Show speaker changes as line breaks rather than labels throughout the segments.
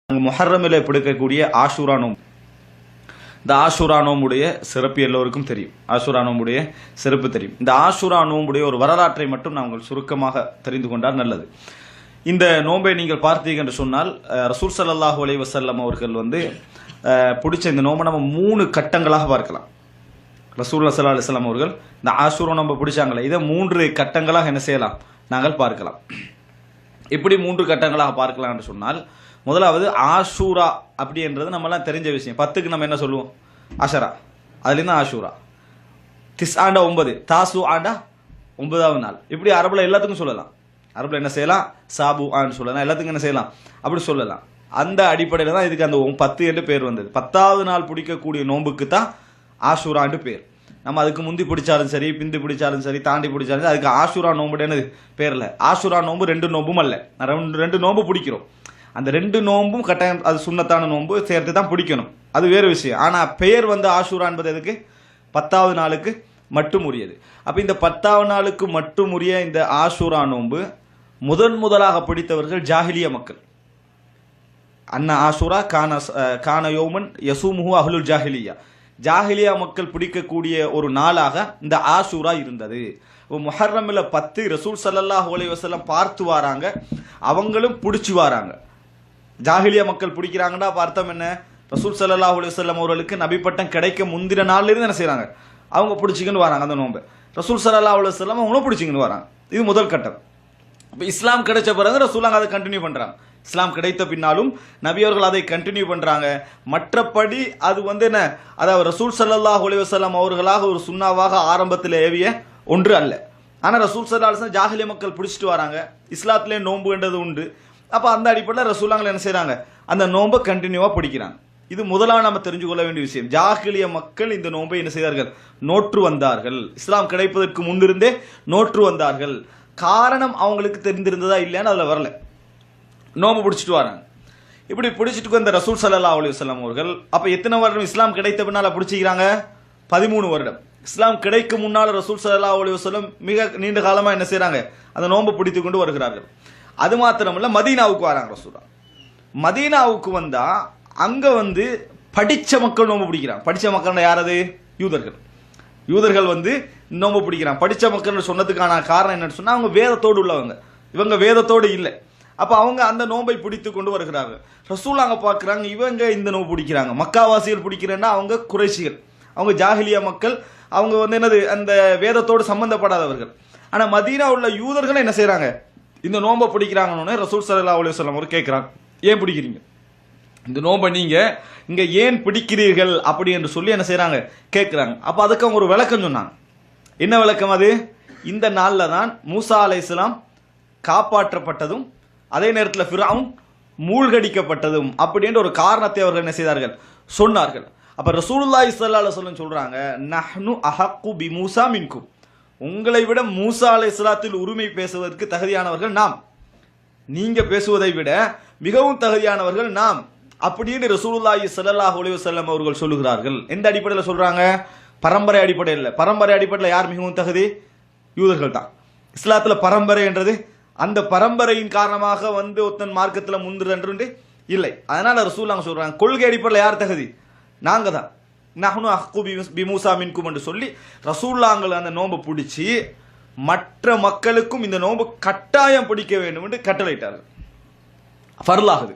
முஹர்ரமில் பிடிக்கக்கூடிய ஆஷூரா நோம்பு. இந்த ஆஷூரா நோம்புடைய சிறப்பு எல்லோருக்கும் தெரியும். ஆஷூரா நோம்புடைய சிறப்பு தெரியும். இந்த ஆஷூரா நோம்புடைய ஒரு வரலாற்றை மட்டும் நாங்கள் சுருக்கமாக தெரிந்து கொண்டால் நல்லது. இந்த நோம்பை நீங்கள் பார்த்தீங்க என்று சொன்னால் ரசூல் ஸல்லல்லாஹு அலைஹி வஸல்லம் அவர்கள் பிடிச்ச இந்த நோம்பை நம்ம 3 கட்டங்களாக பார்க்கலாம். ரசூலுல்லாஹி ஸல்லல்லாஹு அலைஹி வஸல்லம் அவர்கள் இந்த ஆஷூரா நோம்பை பிடிச்சாங்களே, இதை 3 கட்டங்களாக என்ன செய்யலாம், நாங்கள் பார்க்கலாம். எப்படி 3 கட்டங்களாக பார்க்கலாம் என்று சொன்னால், முதலாவது ஆஷூரா அப்படின்றது நம்மலாம் தெரிஞ்ச விஷயம். 10க்கு நம்ம என்ன சொல்லுவோம், அஷரா, அதுலேருந்து ஆஷூரா. திஸ் ஆண்டா 9, தாசு ஆண்டா 9வது நாள். இப்படி அரபுல எல்லாத்துக்கும் சொல்லலாம். அரபுல என்ன செய்யலாம், சாபு ஆன்னு சொல்லலாம், எல்லாத்துக்கும் என்ன செய்யலாம், அப்படி சொல்லலாம். அந்த அடிப்படையில் தான் இதுக்கு அந்த 10 என்று பேர் வந்தது. 10வது நாள் பிடிக்கக்கூடிய நோம்புக்கு தான் ஆஷூரான்னு பேர். நம்ம அதுக்கு முந்தி பிடிச்சாலும் சரி, பிந்தி பிடிச்சாலும் சரி, தாண்டி பிடிச்சாலும் சரி, அதுக்கு ஆஷூரா நோம்புன்னு பேர் இல்லை. ஆஷூரா நோம்பு 2 நோம்பும் அல்ல, 2 நோம்பு பிடிக்கிறோம். அந்த 2 நோம்பும் கட்டாயம் அது சுன்னத்தான நோம்பு சேர்த்து தான் பிடிக்கணும், அது வேறு விஷயம். ஆனால் பெயர் ஆஷூரா என்பது எதுக்கு, 10வது நாளுக்கு மட்டும் உரியது. அப்போ இந்த 10வது நாளுக்கு மட்டும் உரிய இந்த ஆஷூரா நோம்பு முதலாக பிடித்தவர்கள் ஜாஹிலிய மக்கள். அண்ணா ஆஷூரா கான யோமன் யசூமுஹு அஹ்லுல் ஜாஹிலியா. ஜாஹிலியா மக்கள் பிடிக்கக்கூடிய ஒரு நாளாக இந்த ஆஷூரா இருந்தது. முஹர்ரமில் 10 ரசூல் ஸல்லல்லாஹு அலைஹி வஸல்லம் பார்த்து வராங்க, அவங்களும் பிடிச்சி வராங்க. ஜாஹிலியா மக்கள் பிடிக்கிறாங்கன்னா அர்த்தம் என்ன, ரசூல் ஸல்லல்லாஹு அலைஹி வஸல்லம் அவர்களுக்கு நபி பட்டம் கிடைக்க முந்தின நாள்ல இருந்து என்ன செய்யறாங்க, அவங்க பிடிச்சிக்கின்னு வராங்க. அந்த நோம்பு ரசூல் ஸல்லல்லாஹு அலைஹி வஸல்லம் அவங்களும் பிடிச்சிக்கின்னு வராங்க. இது முதல் கட்டம். இப்போ இஸ்லாம் கிடைச்ச பிறகு ரசூலாங்க அதை கண்டினியூ பண்றாங்க. இஸ்லாம் கிடைத்த பின்னாலும் நபி அவர்கள் அதை கண்டினியூ பண்றாங்க. மற்றபடி அது என்ன, அதாவது ரசூல் ஸல்லல்லாஹு அலைஹி வஸல்லம் அவர்களாக ஒரு சுன்னாவாக ஆரம்பத்தில் ஏவிய ஒன்று அல்ல. ஆனால் ரசூல் ஸல்லல்லாஹு அலைஹி வஸல்லம் ஜாஹிலிய மக்கள் பிடிச்சிட்டு வராங்க, இஸ்லாத்திலே நோம்புன்றது உண்டு. அப்போ அந்த அடிப்படையில் ரசூலாங்க என்ன செய்யறாங்க, அந்த நோம்பை கண்டினியூவா பிடிக்கிறாங்க. இது முதலாக நம்ம தெரிஞ்சு கொள்ள வேண்டிய விஷயம். ஜாஹிலிய மக்கள் இந்த நோம்பை என்ன செய்தார்கள், நோற்று வந்தார்கள். இஸ்லாம் கிடைப்பதற்கு முன்னிருந்தே நோற்று வந்தார்கள். காரணம் அவங்களுக்கு தெரிந்திருந்ததா இல்லையான்னு அதில் வரல, நோம்பு பிடிச்சிட்டு வராங்க. இப்படி பிடிச்சிட்டு வந்த ரசூல் ஸல்லல்லாஹு அலைஹி வஸல்லம் அவர்கள் அப்போ எத்தனை வருடம் இஸ்லாம் கிடைத்த பின்னால் பிடிச்சிக்கிறாங்க, 13 வருடம். இஸ்லாம் கிடைக்கும் முன்னால் ரசூல் ஸல்லல்லாஹு அலைஹி வஸல்லம் மிக நீண்ட காலமாக என்ன செய்கிறாங்க, அந்த நோம்பு பிடித்து கொண்டு வருகிறார்கள். அது மாத்திரமல்ல, மதீனாவுக்கு வராங்க ரசூலா. மதீனாவுக்கு வந்தால் அங்கே படித்த மக்கள் நோம்பு பிடிக்கிறாங்க. படித்த மக்கள் யாரது, யூதர்கள். யூதர்கள் நோம்பு பிடிக்கிறாங்க. படித்த மக்கள் சொன்னதுக்கான காரணம் என்னன்னு சொன்னால், அவங்க வேதத்தோடு உள்ளவங்க, இவங்க வேதத்தோடு இல்லை. அப்போ அவங்க அந்த நோம்பை பிடித்து கொண்டு வருகிறாங்க. ரசூல் அங்கே பார்க்குறாங்க, இவங்க இந்த நோம்பு பிடிக்கிறாங்க. மக்காவாசிகள் பிடிக்கிறேன்னா அவங்க குறைஷிகள், அவங்க ஜாஹிலியா மக்கள், அவங்க என்னது, அந்த வேதத்தோடு சம்பந்தப்படாதவர்கள். ஆனால் மதீனா உள்ள யூதர்கள் என்ன செய்கிறாங்க, இந்த நோம்பை பிடிக்கிறாங்கன்னு ரசூல் ஸல்லல்லாஹு அலைஹி வஸல்லம் அவர் கேட்குறாங்க, ஏன் பிடிக்கிறீங்க இந்த நோம்பை, நீங்கள் இங்கே ஏன் பிடிக்கிறீர்கள் அப்படி என்று சொல்லி என்ன செய்கிறாங்க, கேட்குறாங்க. அப்போ அதுக்கு அவங்க ஒரு விளக்கம் சொன்னாங்க. என்ன விளக்கம் அது, இந்த நாளில் தான் மூசா அலைஹிஸ்ஸலாம் காப்பாற்றப்பட்டதும் அதே நேரத்தில் ஃபிரௌன் மூழ்கடிக்கப்பட்டதும் அப்படின்ற ஒரு காரணத்தை அவர்கள் என்ன செய்தார்கள், சொன்னார்கள். அப்போ ரசூலுல்லாஹி ஸல்லல்லாஹு அலைஹி வஸல்லம் சொல்கிறாங்க, நஹ்னு அஹக்கு பி மூசா மின்கும், உங்களை விட மூசா அலைஹிஸ்ஸலாத்தில் உரிமை பேசுவதற்கு தகுதியானவர்கள் நாம், நீங்க பேசுவதை விட மிகவும் தகுதியானவர்கள் நாம் அப்படின்னு ரசூலுல்லாஹி ஸல்லல்லாஹு அலைஹி வஸல்லம் அவர்கள் சொல்லுகிறார்கள். எந்த அடிப்படையில் சொல்றாங்க, பரம்பரை அடிப்படையில் இல்லை. பரம்பரை அடிப்படையில் யார் மிகவும் தகுதி, யூதர்கள் தான். இஸ்லாத்தில் பரம்பரை என்றது அந்த பரம்பரையின் காரணமாக ஒருத்தன் மார்க்கத்தில் முந்துறது இல்லை. அதனால ரசூலுல்லாஹ் சொல்றாங்க, கொள்கை அடிப்படையில் யார் தகுதி, நாங்க தான். நஹ்னு அஹ்கு பி மூசா மின்கும் என்று சொல்லி ரசூலுல்லாஹ் அந்த நோம்பை பிடிச்சி மற்ற மக்களுக்கும் இந்த நோம்பு கட்டாயம் பிடிக்க வேண்டும் என்று கட்டளையிட்டார்கள். ஃபர்லாகுது.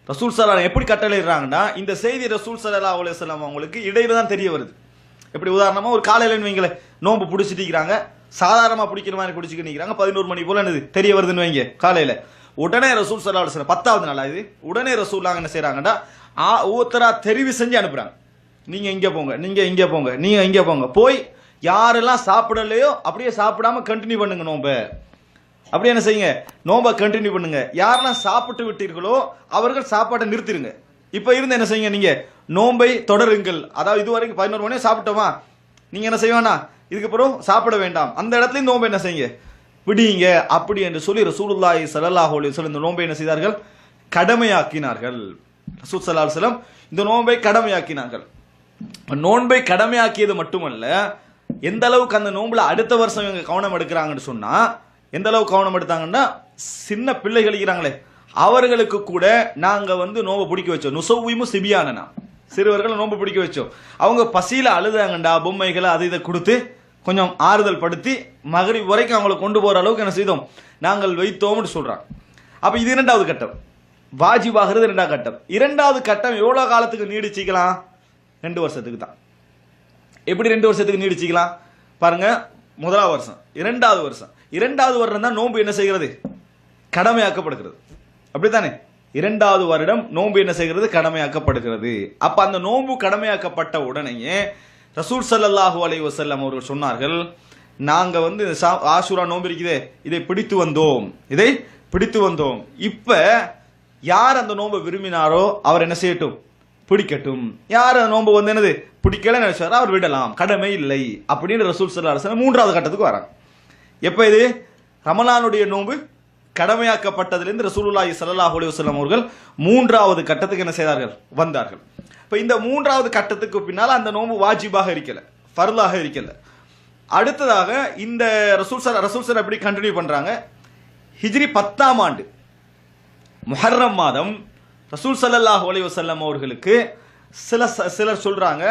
ரசூல் ஸல்லல்லாஹு எப்படி கட்டளையிடுறாங்கன்னா, இந்த செய்தி ரசூல் ஸல்லல்லாஹு அலைஹி வஸல்லம் அவங்களுக்கு இடையில தான் தெரிய வருது. எப்படி உதாரணமாக ஒரு காலையில் வைங்களேன், நோம்பு பிடிச்சிட்டு சாதாரணமாக பிடிக்கிற மாதிரி பிடிச்சிக்கிட்டு 11 மணி போல என்னது தெரிய வருதுன்னு வைங்க காலையில். உடனே ரசூல் ஸல்லல்லாஹு அலைஹி வஸல்லம் 10வது நாள் இது, உடனே ரசூலுல்லாஹ் என்ன செய்கிறாங்கன்னா, ஒவ்வொருத்தரா தெரிவு செஞ்சு அனுப்புகிறாங்க. நீங்கள் இங்கே போங்க, நீங்கள் இங்கே போங்க, நீங்கள் இங்கே போங்க, போய் யாரெல்லாம் சாப்பிடலையோ அப்படியே சாப்பிடாம கண்டினியூ பண்ணுங்க நோம்பை. அப்படி என்ன செய்யுங்க, நோம்பை கண்டினியூ பண்ணுங்க. யாரெல்லாம் சாப்பிட்டு விட்டீர்களோ அவர்கள் சாப்பாட்டை நிறுத்திடுங்க. இப்போ இருந்து என்ன செய்யுங்க, நீங்க நோம்பை தொடருங்கள். அதாவது இதுவரைக்கும் 11 மணி சாப்பிட்டோமா, நீங்க என்ன செய்வானா இதுக்கப்புறம் சாப்பிட வேண்டாம், அந்த இடத்துல நோம்பை என்ன செய்யுங்க, விடியுங்க அப்படி என்று சொல்லி ரசூலுல்லாஹி ஸல்லல்லாஹு அலைஹி வஸல்லம் இந்த நோம்பை என்ன செய்தார்கள், கடமையாக்கினார்கள். ரசூல் ஸல்லல்லாஹு அலைஹி வஸல்லம் இந்த நோம்பை கடமையாக்கினார்கள். நோன்பை கடமையாக்கியது மட்டுமல்ல, எந்த அளவுக்கு அந்த நோம்புல அடுத்த வருஷம் இவங்க கவனம் எடுக்கிறாங்கன்னு சொன்னா, எந்த அளவுக்கு கவனம் எடுத்தாங்கன்னா, சின்ன பிள்ளைகள் இருக்கிறாங்களே அவர்களுக்கு கூட நாங்க வந்து நோம்பு பிடிக்க வச்சோம். நுசவ்விமு சிபியானனா, சிறுவர்களை நோம்பு பிடிக்க வச்சோம். அவங்க பசியில அழுதாங்கண்டா, பொம்மைகளை அதை இதை கொடுத்து கொஞ்சம் ஆறுதல் படுத்தி மகரிப் வரைக்கும் அவங்களை கொண்டு போற அளவுக்கு என்ன செய்தோம், நாங்கள் வைத்தோம்னு சொல்றாங்க. அப்ப இது இரண்டாவது கட்டம், வாஜிபாகிறது இரண்டாவது கட்டம். இரண்டாவது கட்டம் எவ்வளவு காலத்துக்கு நீடிச்சிக்கலாம்? 2 வருஷத்துக்கு தான். எப்படி 2 வருஷத்துக்கு நீடிச்சிக்கலாம் பாருங்க. முதலாவது வருஷம், இரண்டாவது வருஷம், இரண்டாவது வருடம் தான் நோன்பு என்ன செய்கிறது, கடமையாக்கப்படுகிறது. அப்படித்தானே? இரண்டாவது வருடம் நோன்பு என்ன செய்கிறது, கடமையாக்கப்படுகிறது. அப்ப அந்த நோன்பு கடமையாக்கப்பட்ட உடனேயே ரசூல் ஸல்லல்லாஹு அலைஹி வஸல்லம் அவர்கள் சொன்னார்கள், நாங்க வந்து ஆஷூரா நோன்பு இருக்குதே, இதை பிடித்து வந்தோம், இதை பிடித்து வந்தோம். இப்ப யார் அந்த நோன்பை விரும்பினாரோ அவர் என்ன செய்யட்டும், பிடிக்கட்டும். யார் அந்த நோன்பு வந்து என்னது பிடிக்கல நினைச்சாரோ அவர் விடலாம், கடமை இல்லை அப்படின்னு ரசூல் ஸல்லல்லாஹு அலைஹி வஸல்லம் மூன்றாவது கட்டத்துக்கு வராங்க. எப்ப இது ரமலானுடைய நோன்பு கடமையாக்கப்பட்டதிலிருந்து ரசூலுல்லாஹி ஸல்லல்லாஹு அலைஹி வஸல்லம் அவர்கள் மூன்றாவது கட்டத்துக்கு என்ன செய்தார்கள், வந்தார்கள். இப்ப இந்த மூன்றாவது கட்டத்துக்கு பின்னால் அந்த நோன்பு வாஜிபாக இருக்கல, ஃபர்லாக இருக்கல. அடுத்ததாக இந்த ரசூல் எப்படி கண்டினியூ பண்றாங்க, ஹிஜ்ரி 10ஆம் ஆண்டு முஹர்ரம் மாதம் ரசூல் ஸல்லல்லாஹு அலைஹி வஸல்லம் அவர்களுக்கு சிலர் சொல்றாங்க,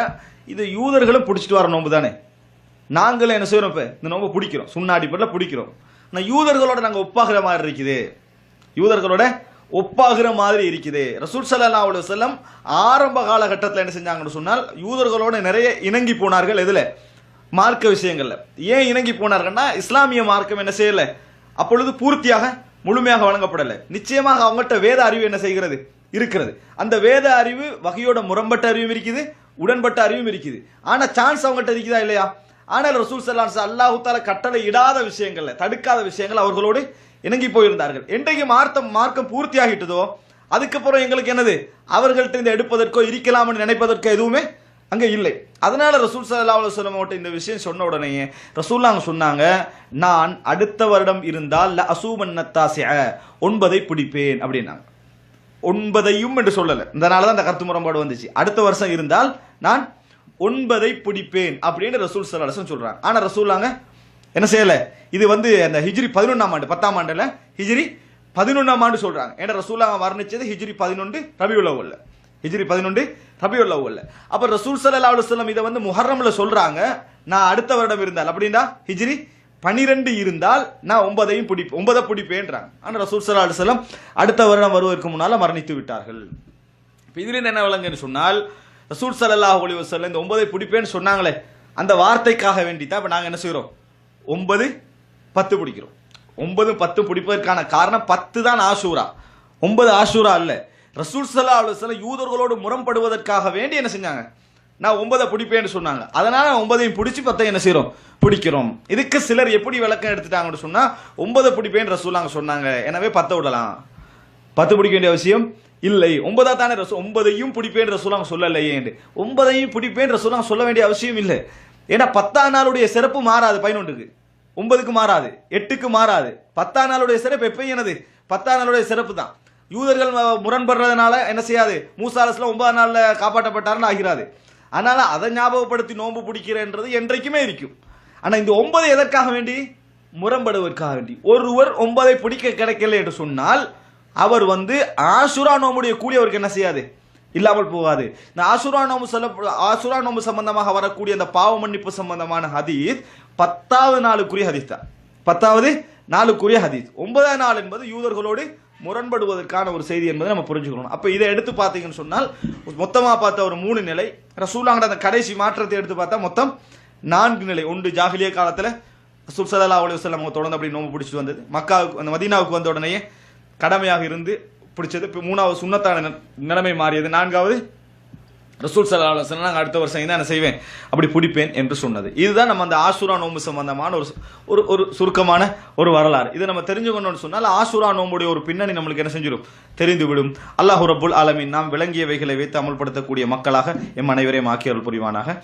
இது யூதர்களும் பிடிச்சிட்டு வர நோன்பு தானே, நாங்களும் என்ன செய்யறோம், இப்ப இந்த நோன்பு பிடிக்கிறோம், சுன்னா அடிப்படையில் பிடிக்கிறோம், ஆனால் யூதர்களோட நாங்கள் ஒப்பாகிற மாதிரி இருக்குது, யூதர்களோட ஒப்பாகிற மாதிரி இருக்குது. ரசூல் ஸல்லல்லாஹு அலைஹி வஸல்லம் ஆரம்ப காலகட்டத்தில் என்ன செஞ்சாங்கன்னு சொன்னால் யூதர்களோட நிறைய இணங்கி போனார்கள். எதுல, மார்க்க விஷயங்கள்ல. ஏன் இணங்கி போனார்கள்னா, இஸ்லாமிய மார்க்கம் என்ன செய்யல, அப்பொழுது பூர்த்தியாக முழுமையாக வழங்கப்படலை. நிச்சயமாக அவங்கள்ட்ட வேத அறிவு என்ன செய்கிறது, இருக்கிறது. அந்த வேத அறிவு வகையோட முரண்பட்ட அறிவும் இருக்குது, உடன்பட்ட அறிவும் இருக்குது. ஆனா சான்ஸ் அவங்கள்ட்ட இருக்குதா இல்லையா? ஆனால் ரசூல் ஸல்லல்லாஹு அலைஹி வஸல்லம் அல்லாஹ் தஆலா கட்டளை இடாத விஷயங்கள்ல, தடுக்காத விஷயங்கள் அவர்களோடு இணங்கி போயிருந்தார்கள். என்றைக்கு மார்க்கம் பூர்த்தியாகிட்டதோ அதுக்கப்புறம் எங்களுக்கு என்னது, அவர்கள்ட்ட இந்த எடுப்பதற்கோ இருக்கலாம்னு நினைப்பதற்கோ எதுவுமே அங்க இல்லை. அதனால ரசூல் ஸல்லல்லாஹு அலைஹி வஸல்லம் அவர்கிட்ட இந்த விஷயம் சொன்ன உடனே ரசூலுல்லாஹ் சொன்னாங்க, நான் அடுத்த வருடம் இருந்தால் ல அசூமன் தாசிஅ 9ஐ பிடிப்பேன் அப்படின்னாங்க. 9ஐயும் என்று சொல்லல, இதனால தான் அந்த கருத்து முரண்பாடு வந்துச்சு. அடுத்த வருஷம் இருந்தால் நான் 9ஐ பிடிப்பேன் அப்படின்னு ரசூல் ஸல்லல்லாஹு அலைஹி வஸல்லம் சொல்றாங்க. ஆனா ரசூலுல்லாஹ் என்ன செய்யல, இது வந்து அந்த ஹிஜ்ரி 11ஆம் ஆண்டு, 10ஆம் ஆண்டுல ஹிஜ்ரி 11ஆம் ஆண்டு சொல்றாங்க. ஏன்னா ரசூலுல்லாஹ் மரணிச்சது ஹிஜ்ரி 11 ரபியுல் அவ்வல்ல, ஹிஜ்ரி 11 ரபியுல் அவ்வல்ல. அப்ப ரசூல் ஸல்லல்லாஹு அலைஹி வஸல்லம் இதை வந்து முஹர்ரம்ல சொல்றாங்க, நான் அடுத்த வருடம் இருந்தால் அப்படின்னா ஹிஜ்ரி 12 இருந்தால் நான் 9ஐயும் 9 பிடிப்பேன்றாங்க. ஆனா ரசூல் ஸல்லல்லாஹு அலைஹி வஸல்லம் அடுத்த வருடம் வருவதற்கு முன்னால மரணித்து விட்டார்கள். இதுல என்ன விளங்குன்னு சொன்னால், ரசூல் ஸல்லல்லாஹு அலைஹி வஸல்லம் இந்த 9ஐ பிடிப்பேன்னு சொன்னாங்களே, அந்த வார்த்தைக்காக வேண்டி தான் இப்ப நாங்க என்ன செய்யறோம், 9, 10 பிடிக்கிறோம். 9, 10 பிடிப்பதற்கான காரணம் 10 தான் ஆஷூரா, 9 ஆஷூரா அல்ல. ரசூல் ஸல்லல்லாஹு அலைஹி வஸல்லம் யூதர்களோடு முரண்படுவதற்காக வேண்டி என்ன செஞ்சாங்க, நான் 9 பிடிப்பேன்னு சொன்னாங்க. அதனால 9ஐயும் பிடிச்சி 10ஐ என்ன செய்யறோம், பிடிக்கிறோம். இதுக்கு சிலர் எப்படி விளக்கம் எடுத்துட்டாங்கன்னு சொன்னா, 9 பிடிப்பேன்னு ரசூலுல்லாஹ் சொன்னாங்க, எனவே 10 விடலாம், 10 பிடிக்க வேண்டிய அவசியம் இல்லை. 9 தானே 9ஐயும் பிடிப்பேன் ரசூலுல்லாஹ் சொல்லலையே, 9ஐயும் பிடிப்பேன் ரசூலுல்லாஹ் சொல்ல வேண்டிய அவசியம் இல்லை. ஏன்னா 10ஆம் நாளுடைய சிறப்பு மாறாது, 11க்கு 9க்கு மாறாது, 8க்கு மாறாது. 10ஆம் நாளுடைய சிறப்பு எப்பயும் என்னது, 10ஆம் நாளுடைய சிறப்பு தான். யூதர்கள் முரண்படுறதுனால என்ன செய்யாது, மூசா அலைஹிஸ்ஸலாம் 9ஆம் நாள்ல காப்பாற்றப்பட்டாருன்னு ஆகிறாது. அதனால அதை ஞாபகப்படுத்தி நோன்பு பிடிக்கிறன்றது என்றைக்குமே இருக்கும். ஆனா இந்த 9 எதற்காக வேண்டி, முரண்படுவதற்காக வேண்டி. ஒருவர் 9ஐ பிடிக்க கிடைக்கல என்று சொன்னால் அவர் வந்து ஆஷூரா நோம்புடைய கூலி அவருக்கு என்ன செய்யாது, இல்லாமல் போகாது. இந்த ஆஷூரா நோம்பு சம்பந்தமாக வரக்கூடிய அந்த பாவ மன்னிப்பு சம்பந்தமான ஹதீஸ் 10வது நாளுக்குரிய ஹதீஸ் தான், 10வது நாளுக்குரிய ஹதீஸ். 9ஆம் நாள் என்பது யூதர்களோடு முரண்படுவதற்கான ஒரு செய்தி என்பதை நம்ம புரிஞ்சுக்கணும். அப்ப இதை எடுத்து பார்த்தீங்கன்னு சொன்னால் மொத்தமா பார்த்தா ஒரு 3 நிலை, ரசூலுல்லாஹ் அந்த கடைசி மாற்றத்தை எடுத்து பார்த்தா மொத்தம் 4 நிலை. ஒன்று ஜாஹிலியா காலத்துல ரசூல் ஸல்லல்லாஹு அலைஹி வஸல்லம் தொடர்ந்து அப்படி நோம்பு பிடிச்சிட்டு வந்தது, மக்காவுக்கு அந்த மதீனாவுக்கு வந்த உடனேயே கடமையாக இருந்து பிடிச்சது, 3வது சுன்னத்தான நிலைமை மாறியது, 4வது ரசூல் ஸல்லல்லாஹு அலைஹி வஸல்லம் அடுத்த வருஷம் என்ன செய்வேன் அப்படி பிடிப்பேன் என்று சொன்னது. இதுதான் நம்ம அந்த ஆஷூரா நோம்பு சம்பந்தமான ஒரு சுருக்கமான ஒரு வரலாறு. இதை நம்ம தெரிஞ்சுக்கணும்னு சொன்னால் ஆஷூரா நோம்புடைய ஒரு பின்னணி நம்மளுக்கு என்ன செஞ்சிடும், தெரிந்துவிடும். அல்லாஹ் ரப்புல் ஆலமீன் நாம் விளங்கியவைகளை வைத்து அமல்படுத்தக்கூடிய மக்களாக எம் அனைவரையும் ஆக்கி அருள் புரிவானாக.